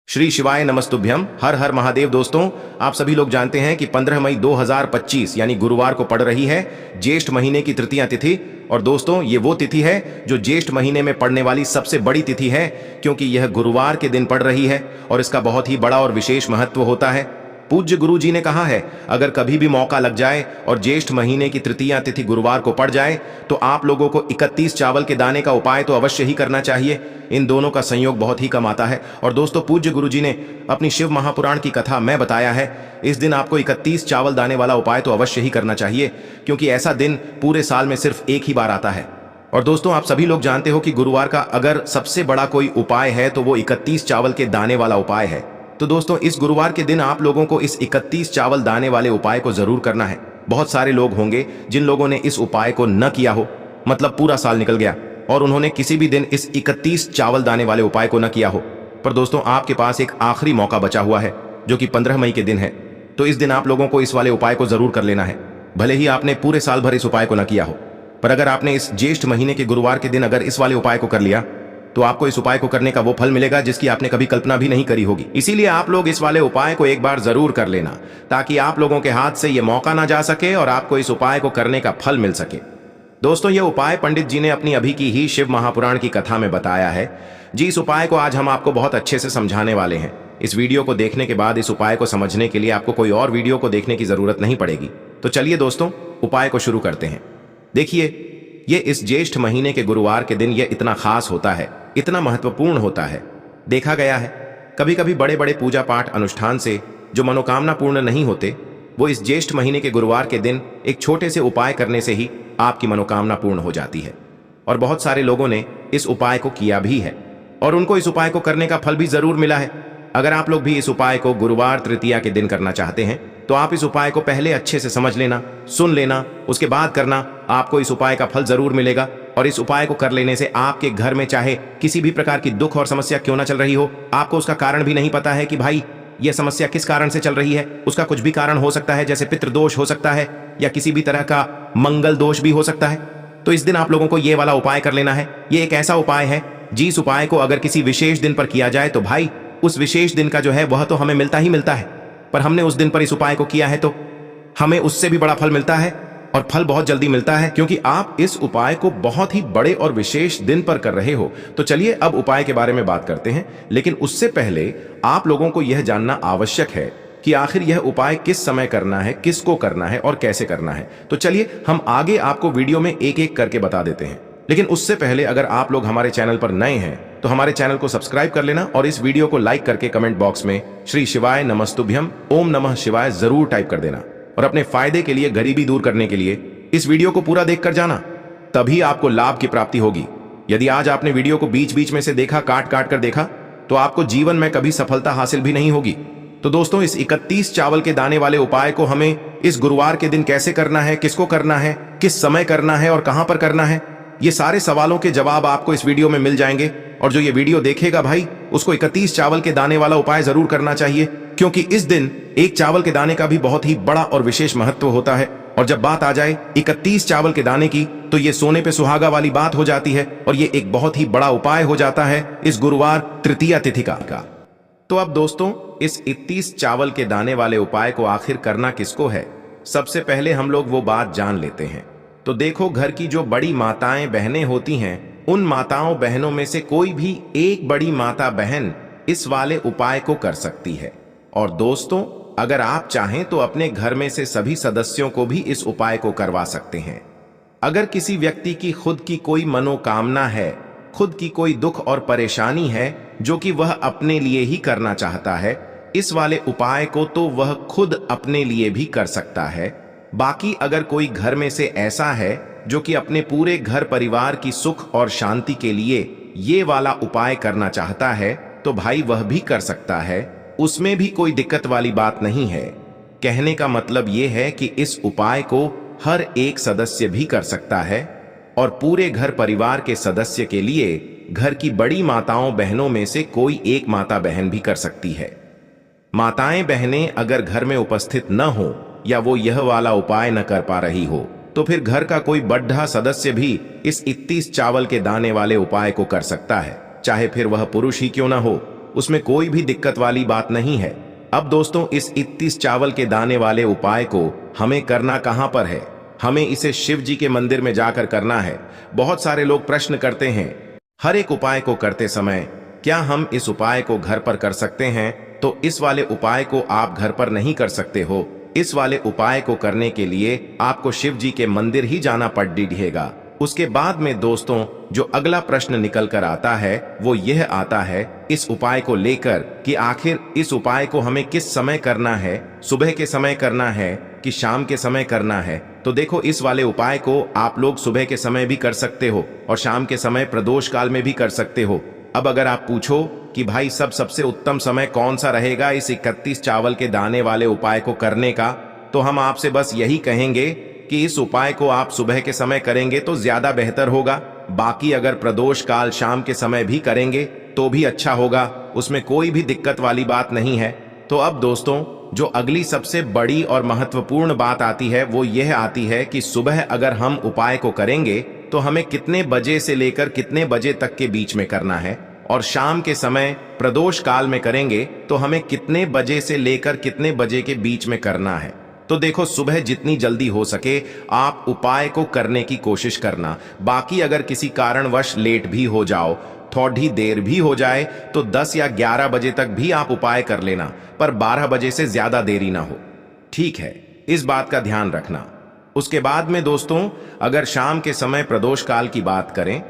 श्री शिवाय नमस्तुभ्यम। हर हर महादेव। दोस्तों, आप सभी लोग जानते हैं कि 15 मई 2025 यानी गुरुवार को पड़ रही है ज्येष्ठ महीने की तृतीया तिथि। और दोस्तों, ये वो तिथि है जो ज्येष्ठ महीने में पड़ने वाली सबसे बड़ी तिथि है, क्योंकि यह गुरुवार के दिन पड़ रही है और इसका बहुत ही बड़ा और विशेष महत्व होता है। पूज्य गुरु जी ने कहा है, अगर कभी भी मौका लग जाए और ज्येष्ठ महीने की तृतीया तिथि गुरुवार को पड़ जाए तो आप लोगों को 31 चावल के दाने का उपाय तो अवश्य ही करना चाहिए। इन दोनों का संयोग बहुत ही कम आता है। और दोस्तों, पूज्य गुरु जी ने अपनी शिव महापुराण की कथा में बताया है, इस दिन आपको 31 चावल दाने वाला उपाय तो अवश्य ही करना चाहिए, क्योंकि ऐसा दिन पूरे साल में सिर्फ एक ही बार आता है। और दोस्तों, आप सभी लोग जानते हो कि गुरुवार का अगर सबसे बड़ा कोई उपाय है तो वो 31 चावल के दाने वाला उपाय है। तो दोस्तों, इस गुरुवार के दिन आप लोगों को इस 31 चावल दाने वाले उपाय को जरूर करना है। बहुत सारे लोग होंगे जिन लोगों ने इस उपाय को न किया हो, मतलब पूरा साल निकल गया और उन्होंने किसी भी दिन इस 31 चावल दाने वाले उपाय को न किया हो। पर दोस्तों, आपके पास एक आखिरी मौका बचा हुआ है जो कि 15 मई के दिन है। तो इस दिन आप लोगों को इस वाले उपाय को जरूर कर लेना है, भले ही आपने पूरे साल भर इस उपाय को न किया हो। पर अगर आपने इस ज्येष्ठ महीने के गुरुवार के दिन अगर इस वाले उपाय को कर लिया तो आपको इस उपाय को करने का वो फल मिलेगा जिसकी आपने कभी कल्पना भी नहीं करी होगी। इसीलिए आप लोग इस वाले उपाय को एक बार जरूर कर लेना, ताकि आप लोगों के हाथ से ये मौका ना जा सके और आपको इस उपाय को करने का फल मिल सके। दोस्तों, ये उपाय पंडित जी ने अपनी अभी की ही शिव महापुराण की कथा में बताया है जी। इस उपाय को आज हम आपको बहुत अच्छे से समझाने वाले हैं। इस वीडियो को देखने के बाद इस उपाय को समझने के लिए आपको कोई और वीडियो को देखने की जरूरत नहीं पड़ेगी। तो चलिए दोस्तों, उपाय को शुरू करते हैं। देखिए, ये इस ज्येष्ठ महीने के गुरुवार के दिन ये इतना खास होता है, इतना महत्वपूर्ण होता है। देखा गया है कभी कभी बड़े बड़े पूजा पाठ अनुष्ठान से जो मनोकामना पूर्ण नहीं होते, वो इस ज्येष्ठ महीने के गुरुवार के दिन एक छोटे से उपाय करने से ही आपकी मनोकामना पूर्ण हो जाती है। और बहुत सारे लोगों ने इस उपाय को किया भी है और उनको इस उपाय को करने का फल भी जरूर मिला है। अगर आप लोग भी इस उपाय को गुरुवार तृतीया के दिन करना चाहते हैं तो आप इस उपाय को पहले अच्छे से समझ लेना, सुन लेना, उसके बाद करना। आपको इस उपाय का फल जरूर मिलेगा। और इस उपाय को कर लेने से आपके घर में चाहे किसी भी प्रकार की दुख और समस्या क्यों ना चल रही हो, आपको उसका कारण भी नहीं पता है कि भाई यह समस्या किस कारण से चल रही है। उसका कुछ भी कारण हो सकता है, जैसे पितृदोष हो सकता है या किसी भी तरह का मंगल दोष भी हो सकता है। तो इस दिन आप लोगों को यह वाला उपाय कर लेना है। ये एक ऐसा उपाय है जिस उपाय को अगर किसी विशेष दिन पर किया जाए तो भाई उस विशेष दिन का जो है वह तो हमें मिलता ही मिलता है। पर हमने उस दिन पर इस उपाय को किया है तो हमें उससे भी बड़ा फल मिलता है, और फल बहुत जल्दी मिलता है, क्योंकि आप इस उपाय को बहुत ही बड़े और विशेष दिन पर कर रहे हो। तो चलिए अब उपाय के बारे में बात करते हैं, लेकिन उससे पहले आप लोगों को यह जानना आवश्यक है कि आखिर यह उपाय किस समय करना है, किसको करना है और कैसे करना है। तो चलिए हम आगे आपको वीडियो में एक एक करके बता देते हैं। लेकिन उससे पहले अगर आप लोग हमारे चैनल पर नए हैं तो हमारे चैनल को सब्सक्राइब कर लेना और इस वीडियो को लाइक करके कमेंट बॉक्स में श्री शिवाय नमस्तुभ्यम ओम नमः शिवाय जरूर टाइप कर देना। और अपने फायदे के लिए, गरीबी दूर करने के लिए इस वीडियो को पूरा देखकर जाना, तभी आपको लाभ की प्राप्ति होगी। यदि आज आपने वीडियो को बीच बीच में से देखा, काट काट कर देखा, तो आपको जीवन में कभी सफलता हासिल भी नहीं होगी। तो दोस्तों, इस 31 चावल के दाने वाले उपाय को हमें इस गुरुवार के दिन कैसे करना है, किसको करना है, किस समय करना है और कहां पर करना है, ये सारे सवालों के जवाब आपको इस वीडियो में मिल जाएंगे। और जो ये वीडियो देखेगा भाई, उसको 31 चावल के दाने वाला उपाय जरूर करना चाहिए, क्योंकि इस दिन एक चावल के दाने का भी बहुत ही बड़ा और विशेष महत्व होता है। और जब बात आ जाए 31 चावल के दाने की, तो ये सोने पे सुहागा वाली बात हो जाती है और ये एक बहुत ही बड़ा उपाय हो जाता है इस गुरुवार तृतीया तिथि का। तो अब दोस्तों, इस 31 चावल के दाने वाले उपाय को आखिर करना किसको है, सबसे पहले हम लोग वो बात जान लेते हैं। तो देखो, घर की जो बड़ी माताएं बहनें होती हैं, उन माताओं बहनों में से कोई भी एक बड़ी माता बहन इस वाले उपाय को कर सकती है। और दोस्तों, अगर आप चाहें तो अपने घर में से सभी सदस्यों को भी इस उपाय को करवा सकते हैं। अगर किसी व्यक्ति की खुद की कोई मनोकामना है, खुद की कोई दुख और परेशानी है जो कि वह अपने लिए ही करना चाहता है, इस वाले उपाय को तो वह खुद अपने लिए भी कर सकता है। बाकी अगर कोई घर में से ऐसा है जो कि अपने पूरे घर परिवार की सुख और शांति के लिए ये वाला उपाय करना चाहता है, तो भाई वह भी कर सकता है। उसमें भी कोई दिक्कत वाली बात नहीं है। कहने का मतलब ये है कि इस उपाय को हर एक सदस्य भी कर सकता है और पूरे घर परिवार के सदस्य के लिए घर की बड़ी माताओं बहनों में से कोई एक माता बहन भी कर सकती है। माताएं बहनें अगर घर में उपस्थित न हो या वो यह वाला उपाय न कर पा रही हो, तो फिर घर का कोई बड़ा सदस्य भी इस 31 चावल के दाने वाले उपाय को कर सकता है, चाहे फिर वह पुरुष ही क्यों ना हो। उसमें कोई भी दिक्कत वाली बात नहीं है। अब दोस्तों, इस 31 चावल के दाने वाले उपाय को हमें करना कहां पर है? हमें इसे शिव जी के मंदिर में जाकर करना है। बहुत सारे लोग प्रश्न करते हैं, हर एक उपाय को करते समय क्या हम इस उपाय को घर पर कर सकते हैं? तो इस वाले उपाय को आप घर पर नहीं कर सकते हो। इस वाले उपाय को करने के लिए आपको शिव जी के मंदिर ही जाना पड़ेगा। उसके बाद में दोस्तों, जो अगला प्रश्न निकल कर आता है वो यह आता है इस उपाय को लेकर कि आखिर इस उपाय को हमें किस समय करना है, सुबह के समय करना है कि शाम के समय करना है? तो देखो, इस वाले उपाय को आप लोग सुबह के समय भी कर सकते हो और शाम के समय प्रदोष काल में भी कर सकते हो। अब अगर आप पूछो कि भाई सबसे उत्तम समय कौन सा रहेगा इस 31 चावल के दाने वाले उपाय को करने का, तो हम आपसे बस यही कहेंगे कि इस उपाय को आप सुबह के समय करेंगे तो ज्यादा बेहतर होगा। बाकी अगर प्रदोष काल शाम के समय भी करेंगे तो भी अच्छा होगा, उसमें कोई भी दिक्कत वाली बात नहीं है। तो अब दोस्तों, जो अगली सबसे बड़ी और महत्वपूर्ण बात आती है वो यह आती है कि सुबह अगर हम उपाय को करेंगे तो हमें कितने बजे से लेकर कितने बजे तक के बीच में करना है, और शाम के समय प्रदोष काल में करेंगे तो हमें कितने बजे से लेकर कितने बजे के बीच में करना है। तो देखो, सुबह जितनी जल्दी हो सके आप उपाय को करने की कोशिश करना। बाकी अगर किसी कारणवश लेट भी हो जाओ, थोड़ी देर भी हो जाए, तो 10 या 11 बजे तक भी आप उपाय कर लेना, पर 12 बजे से ज्यादा देरी ना हो। ठीक है, इस बात का ध्यान रखना। उसके बाद में दोस्तों, अगर शाम के समय प्रदोष काल की बात करें,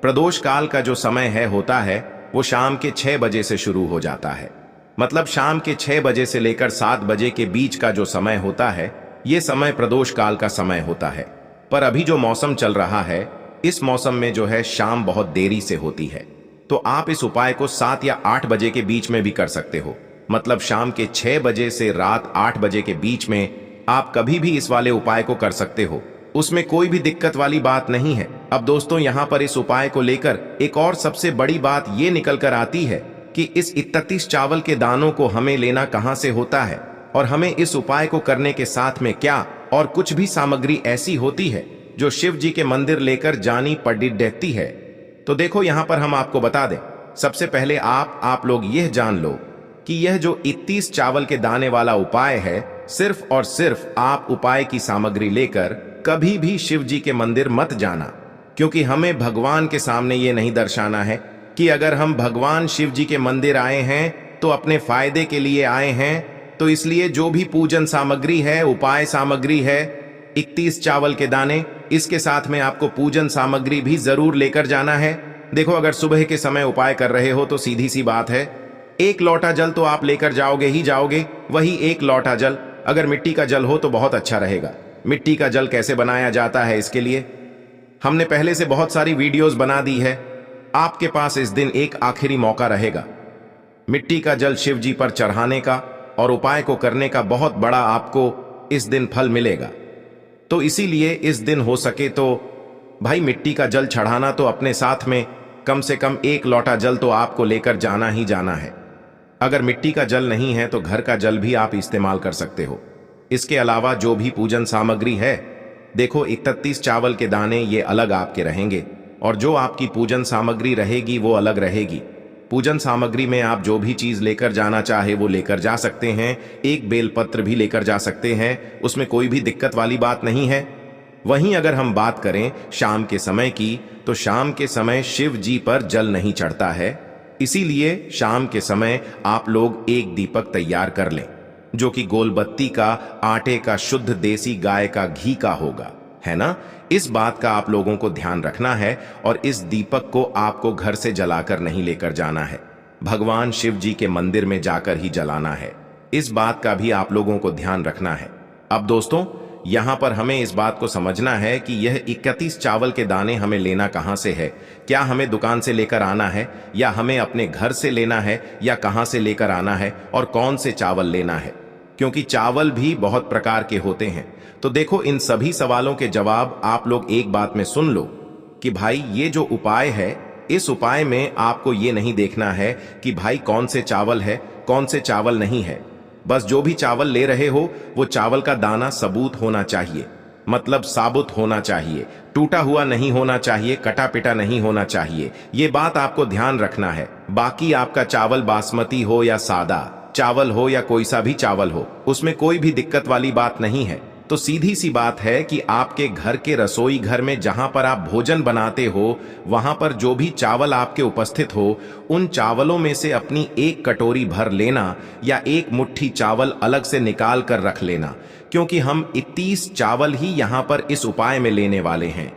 प्रदोष काल का जो समय होता है वो शाम के 6 बजे से शुरू हो जाता है। मतलब शाम के 6 बजे से लेकर 7 बजे के बीच का जो समय होता है ये समय प्रदोष काल का समय होता है। पर अभी जो मौसम चल रहा है, इस मौसम में जो है शाम बहुत देरी से होती है, तो आप इस उपाय को 7 या 8 बजे के बीच में भी कर सकते हो। मतलब शाम के 6 बजे से रात 8 बजे के बीच में आप कभी भी इस वाले उपाय को कर सकते हो, उसमें कोई भी दिक्कत वाली बात नहीं है। अब दोस्तों, यहाँ पर इस उपाय को लेकर एक और सबसे बड़ी बात ये निकल कर आती है कि इस 31 चावल के दानों को हमें लेना कहां से होता है, और हमें इस उपाय को करने के साथ में क्या और कुछ भी सामग्री ऐसी होती है जो शिव जी के मंदिर लेकर जानी पड़ती है। तो देखो, यहां पर हम आपको बता दें, सबसे पहले आप लोग यह जान लो कि यह जो 31 चावल के दाने वाला उपाय है, सिर्फ और सिर्फ आप उपाय की सामग्री लेकर कभी भी शिव जी के मंदिर मत जाना, क्योंकि हमें भगवान के सामने ये नहीं दर्शाना है कि अगर हम भगवान शिव जी के मंदिर आए हैं तो अपने फायदे के लिए आए हैं। तो इसलिए जो भी पूजन सामग्री है, उपाय सामग्री है, 31 चावल के दाने, इसके साथ में आपको पूजन सामग्री भी जरूर लेकर जाना है। देखो, अगर सुबह के समय उपाय कर रहे हो तो सीधी सी बात है, 1 लोटा जल तो आप लेकर जाओगे ही जाओगे। वही 1 लोटा जल अगर मिट्टी का जल हो तो बहुत अच्छा रहेगा। मिट्टी का जल कैसे बनाया जाता है, इसके लिए हमने पहले से बहुत सारी वीडियोस बना दी है। आपके पास इस दिन एक आखिरी मौका रहेगा मिट्टी का जल शिव जी पर चढ़ाने का, और उपाय को करने का बहुत बड़ा आपको इस दिन फल मिलेगा। तो इसीलिए इस दिन हो सके तो भाई मिट्टी का जल चढ़ाना तो अपने साथ में कम से कम 1 लोटा जल तो आपको लेकर जाना ही जाना है। अगर मिट्टी का जल नहीं है तो घर का जल भी आप इस्तेमाल कर सकते हो। इसके अलावा जो भी पूजन सामग्री है, देखो 31 चावल के दाने ये अलग आपके रहेंगे, और जो आपकी पूजन सामग्री रहेगी वो अलग रहेगी। पूजन सामग्री में आप जो भी चीज लेकर जाना चाहे वो लेकर जा सकते हैं। एक बेलपत्र भी लेकर जा सकते हैं, उसमें कोई भी दिक्कत वाली बात नहीं है। वहीं अगर हम बात करें शाम के समय की, तो शाम के समय शिव जी पर जल नहीं चढ़ता है, इसीलिए शाम के समय आप लोग एक दीपक तैयार कर लें, जो कि गोलबत्ती का, आटे का, शुद्ध देसी गाय का घी का होगा, है ना। इस बात का आप लोगों को ध्यान रखना है, और इस दीपक को आपको घर से जलाकर नहीं लेकर जाना है, भगवान शिव जी के मंदिर में जाकर ही जलाना है। इस बात का भी आप लोगों को ध्यान रखना है। अब दोस्तों, यहां पर हमें इस बात को समझना है कि यह 31 चावल के दाने हमें लेना कहां से है। क्या हमें दुकान से लेकर आना है, या हमें अपने घर से लेना है, या कहां से लेकर आना है, और कौन से चावल लेना है, क्योंकि चावल भी बहुत प्रकार के होते हैं। तो देखो, इन सभी सवालों के जवाब आप लोग एक बात में सुन लो कि भाई ये जो उपाय है, इस उपाय में आपको ये नहीं देखना है कि भाई कौन से चावल है, कौन से चावल नहीं है। बस जो भी चावल ले रहे हो वो चावल का दाना सबूत होना चाहिए। मतलब साबुत होना चाहिए, टूटा हुआ नहीं होना चाहिए, कटा पिटा नहीं होना चाहिए। ये बात आपको ध्यान रखना है। बाकी आपका चावल बासमती हो या सादा चावल हो या कोई सा भी चावल हो, उसमें कोई भी दिक्कत वाली बात नहीं है। तो सीधी सी बात है कि आपके घर के रसोई घर में जहां पर आप भोजन बनाते हो, वहां पर जो भी चावल आपके उपस्थित हो, उन चावलों में से अपनी एक कटोरी भर लेना या एक मुट्ठी चावल अलग से निकाल कर रख लेना, क्योंकि हम 31 चावल ही यहां पर इस उपाय में लेने वाले हैं।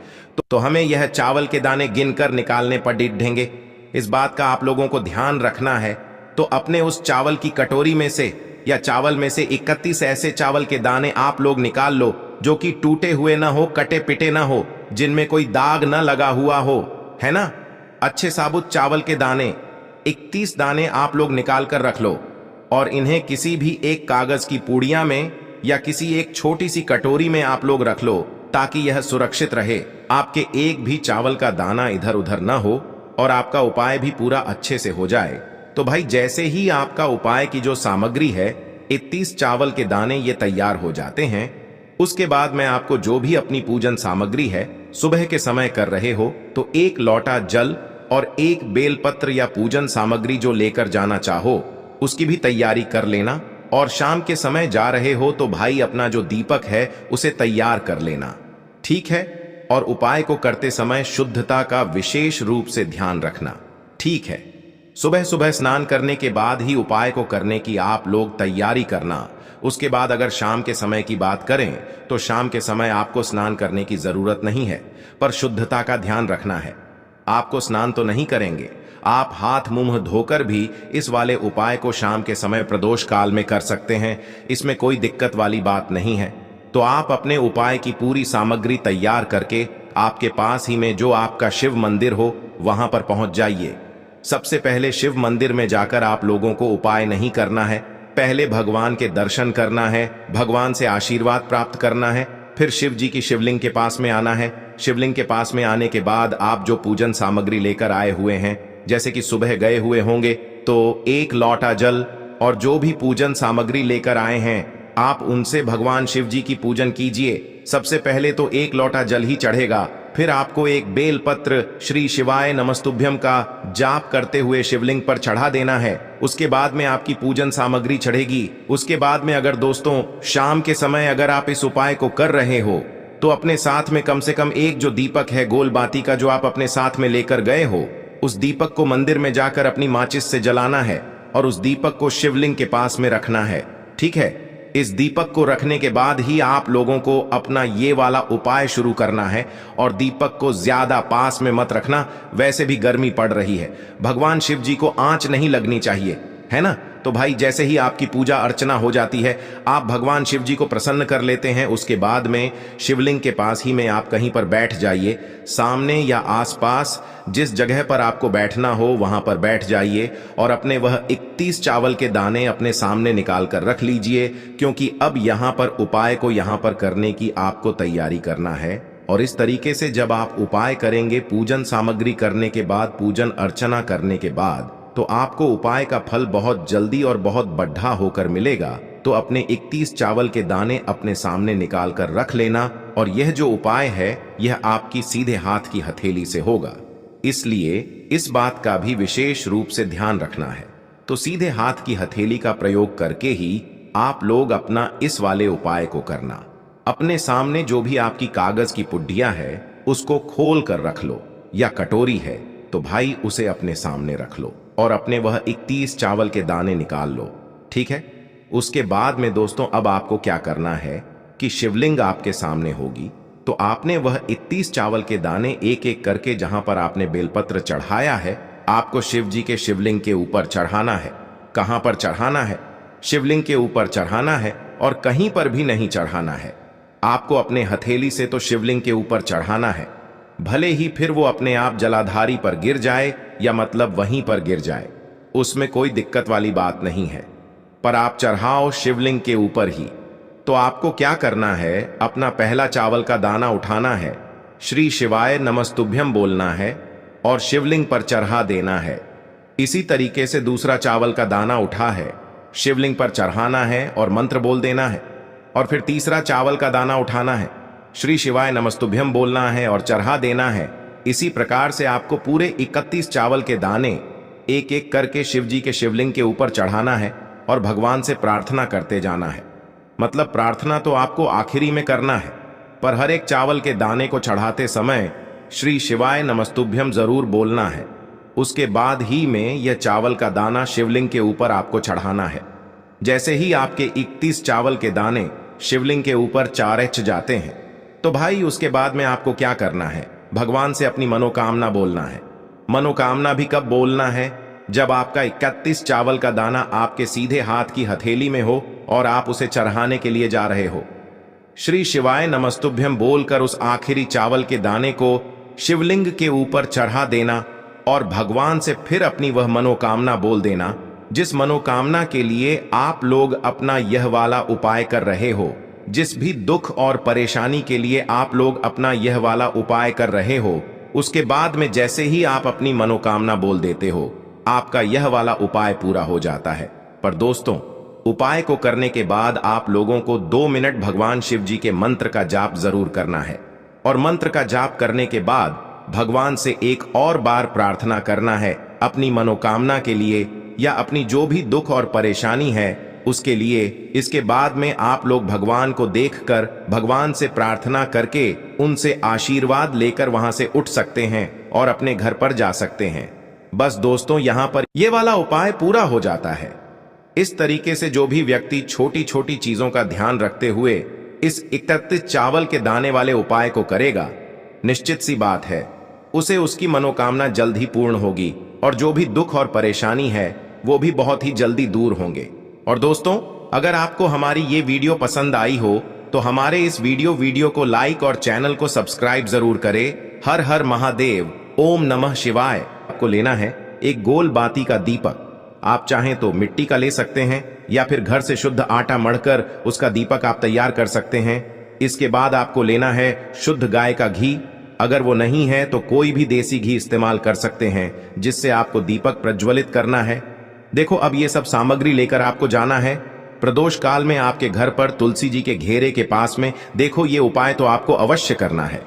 तो हमें यह चावल के दाने गिनकर निकालने पर डिढेंगे। इस बात का आप लोगों को ध्यान रखना है। तो अपने उस चावल की कटोरी में से या चावल में से 31 ऐसे चावल के दाने आप लोग निकाल लो जो कि टूटे हुए ना हो, कटे पिटे ना हो, जिनमें कोई दाग ना लगा हुआ हो, है ना। अच्छे साबुत चावल के दाने 31 दाने आप लोग निकाल कर रख लो और इन्हें किसी भी एक कागज की पुड़िया में या किसी एक छोटी सी कटोरी में आप लोग रख लो, ताकि यह सुरक्षित रहे, आपके एक भी चावल का दाना इधर उधर ना हो और आपका उपाय भी पूरा अच्छे से हो जाए। तो भाई जैसे ही आपका उपाय की जो सामग्री है, 31 चावल के दाने ये तैयार हो जाते हैं, उसके बाद मैं आपको जो भी अपनी पूजन सामग्री है सुबह के समय कर रहे हो, तो एक लोटा जल और एक बेलपत्र या पूजन सामग्री जो लेकर जाना चाहो उसकी भी तैयारी कर लेना। और शाम के समय जा रहे हो तो भाई अपना जो दीपक है उसे तैयार कर लेना, ठीक है। और उपाय को करते समय शुद्धता का विशेष रूप से ध्यान रखना, ठीक है। सुबह सुबह स्नान करने के बाद ही उपाय को करने की आप लोग तैयारी करना। उसके बाद अगर शाम के समय की बात करें तो शाम के समय आपको स्नान करने की जरूरत नहीं है, पर शुद्धता का ध्यान रखना है। आपको स्नान तो नहीं करेंगे, आप हाथ मुंह धोकर भी इस वाले उपाय को शाम के समय प्रदोष काल में कर सकते हैं, इसमें कोई दिक्कत वाली बात नहीं है। तो आप अपने उपाय की पूरी सामग्री तैयार करके आपके पास ही में जो आपका शिव मंदिर हो वहां पर पहुंच जाइए। सबसे पहले शिव मंदिर में जाकर आप लोगों को उपाय नहीं करना है, पहले भगवान के दर्शन करना है, भगवान से आशीर्वाद प्राप्त करना है, फिर शिव जी की शिवलिंग के पास में आना है। शिवलिंग के पास में आने के बाद आप जो पूजन सामग्री लेकर आए हुए हैं, जैसे कि सुबह गए हुए होंगे तो एक लोटा जल और जो भी पूजन सामग्री लेकर आए हैं आप उनसे भगवान शिव जी की पूजन कीजिए। सबसे पहले तो एक लोटा जल ही चढ़ेगा, फिर आपको एक बेलपत्र श्री शिवाय नमस्तुभ्यम का जाप करते हुए शिवलिंग पर चढ़ा देना है। उसके बाद में आपकी पूजन सामग्री चढ़ेगी। उसके बाद में अगर दोस्तों शाम के समय अगर आप इस उपाय को कर रहे हो तो अपने साथ में कम से कम एक जो दीपक है गोल बाती का जो आप अपने साथ में लेकर गए हो, उस दीपक को मंदिर में जाकर अपनी माचिस से जलाना है और उस दीपक को शिवलिंग के पास में रखना है, ठीक है। इस दीपक को रखने के बाद ही आप लोगों को अपना ये वाला उपाय शुरू करना है और दीपक को ज्यादा पास में मत रखना, वैसे भी गर्मी पड़ रही है, भगवान शिव जी को आंच नहीं लगनी चाहिए, है ना। तो भाई जैसे ही आपकी पूजा अर्चना हो जाती है, आप भगवान शिव जी को प्रसन्न कर लेते हैं, उसके बाद में शिवलिंग के पास ही में आप कहीं पर बैठ जाइए। सामने या आसपास जिस जगह पर आपको बैठना हो वहां पर बैठ जाइए और अपने वह 31 चावल के दाने अपने सामने निकाल कर रख लीजिए, क्योंकि अब यहां पर उपाय को यहां पर करने की आपको तैयारी करना है। और इस तरीके से जब आप उपाय करेंगे, पूजन सामग्री करने के बाद, पूजन अर्चना करने के बाद, तो आपको उपाय का फल बहुत जल्दी और बहुत बढ़ा होकर मिलेगा। तो अपने 31 चावल के दाने अपने सामने निकाल कर रख लेना और यह जो उपाय है यह आपकी सीधे हाथ की हथेली से होगा, इसलिए इस बात का भी विशेष रूप से ध्यान रखना है। तो सीधे हाथ की हथेली का प्रयोग करके ही आप लोग अपना इस वाले उपाय को करना। अपने सामने जो भी आपकी कागज की पुड्डिया है उसको खोल कर रख लो, या कटोरी है तो भाई उसे अपने सामने रख लो और अपने वह 31 चावल के दाने निकाल लो, ठीक है। उसके बाद में दोस्तों अब आपको क्या करना है कि शिवलिंग आपके सामने होगी, तो आपने वह 31 चावल के दाने एक एक करके जहां पर आपने बेलपत्र चढ़ाया है, आपको शिव जी के शिवलिंग के ऊपर चढ़ाना है। कहां पर चढ़ाना है? शिवलिंग के ऊपर चढ़ाना है और कहीं पर भी नहीं चढ़ाना है। आपको अपने हथेली से तो शिवलिंग के ऊपर चढ़ाना है, भले ही फिर वो अपने आप जलाधारी पर गिर जाए या मतलब वहीं पर गिर जाए, उसमें कोई दिक्कत वाली बात नहीं है, पर आप चढ़ाओ शिवलिंग के ऊपर ही। तो आपको क्या करना है, अपना पहला चावल का दाना उठाना है, श्री शिवाय नमस्तुभ्यम बोलना है और शिवलिंग पर चढ़ा देना है। इसी तरीके से दूसरा चावल का दाना उठा है, शिवलिंग पर चढ़ाना है और मंत्र बोल देना है। और फिर तीसरा चावल का दाना उठाना है, श्री शिवाय नमस्तुभ्यम बोलना है और चढ़ा देना है। इसी प्रकार से आपको पूरे 31 चावल के दाने एक एक करके शिव जी के शिवलिंग के ऊपर चढ़ाना है और भगवान से प्रार्थना करते जाना है। मतलब प्रार्थना तो आपको आखिरी में करना है, पर हर एक चावल के दाने को चढ़ाते समय श्री शिवाय नमस्तुभ्यम जरूर बोलना है। उसके बाद ही में यह चावल का दाना शिवलिंग के ऊपर आपको चढ़ाना है। जैसे ही आपके 31 चावल के दाने शिवलिंग के ऊपर चारच जाते हैं तो भाई उसके बाद में आपको क्या करना है, भगवान से अपनी मनोकामना बोलना है। मनोकामना भी कब बोलना है, जब आपका 31 चावल का दाना आपके सीधे हाथ की हथेली में हो और आप उसे चढ़ाने के लिए जा रहे हो। श्री शिवाय नमस्तुभ्यम बोलकर उस आखिरी चावल के दाने को शिवलिंग के ऊपर चढ़ा देना और भगवान से फिर अपनी वह मनोकामना बोल देना जिस मनोकामना के लिए आप लोग अपना यह वाला उपाय कर रहे हो। जिस भी दुख और परेशानी के लिए आप लोग अपना यह वाला उपाय कर रहे हो, उसके बाद में जैसे ही आप अपनी मनोकामना बोल देते हो, आपका यह वाला उपाय पूरा हो जाता है। पर दोस्तों, उपाय को करने के बाद आप लोगों को 2 मिनट भगवान शिव जी के मंत्र का जाप जरूर करना है और मंत्र का जाप करने के बाद भगवान से एक और बार प्रार्थना करना है अपनी मनोकामना के लिए या अपनी जो भी दुख और परेशानी है उसके लिए। इसके बाद में आप लोग भगवान को देखकर भगवान से प्रार्थना करके उनसे आशीर्वाद लेकर वहां से उठ सकते हैं और अपने घर पर जा सकते हैं। बस दोस्तों, यहां पर यह वाला उपाय पूरा हो जाता है। इस तरीके से जो भी व्यक्ति छोटी छोटी चीजों का ध्यान रखते हुए इस 31 चावल के दाने वाले उपाय को करेगा, निश्चित सी बात है उसे उसकी मनोकामना जल्द ही पूर्ण होगी और जो भी दुख और परेशानी है वो भी बहुत ही जल्दी दूर होंगे। और दोस्तों, अगर आपको हमारी ये वीडियो पसंद आई हो तो हमारे इस वीडियो को लाइक और चैनल को सब्सक्राइब जरूर करें। हर हर महादेव, ओम नमः शिवाय। आपको लेना है एक गोल बाती का दीपक। आप चाहें तो मिट्टी का ले सकते हैं या फिर घर से शुद्ध आटा मढ़कर उसका दीपक आप तैयार कर सकते हैं। इसके बाद आपको लेना है शुद्ध गाय का घी। अगर वो नहीं है तो कोई भी देसी घी इस्तेमाल कर सकते हैं जिससे आपको दीपक प्रज्वलित करना है। देखो, अब ये सब सामग्री लेकर आपको जाना है प्रदोष काल में आपके घर पर तुलसी जी के घेरे के पास में। देखो, ये उपाय तो आपको अवश्य करना है।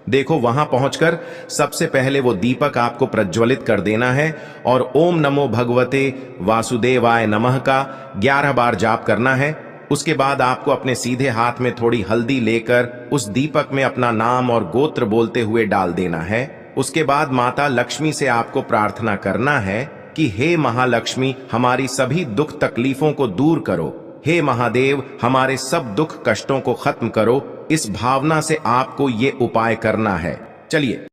देखो, वहां पहुंचकर सबसे पहले वो दीपक आपको प्रज्वलित कर देना है और ओम नमो भगवते वासुदेवाय नमः का 11 बार जाप करना है। उसके बाद आपको अपने सीधे हाथ में थोड़ी हल्दी लेकर उस दीपक में अपना नाम और गोत्र बोलते हुए डाल देना है। उसके बाद माता लक्ष्मी से आपको प्रार्थना करना है कि हे महालक्ष्मी, हमारी सभी दुख तकलीफों को दूर करो। हे महादेव, हमारे सब दुख कष्टों को खत्म करो। इस भावना से आपको ये उपाय करना है। चलिए,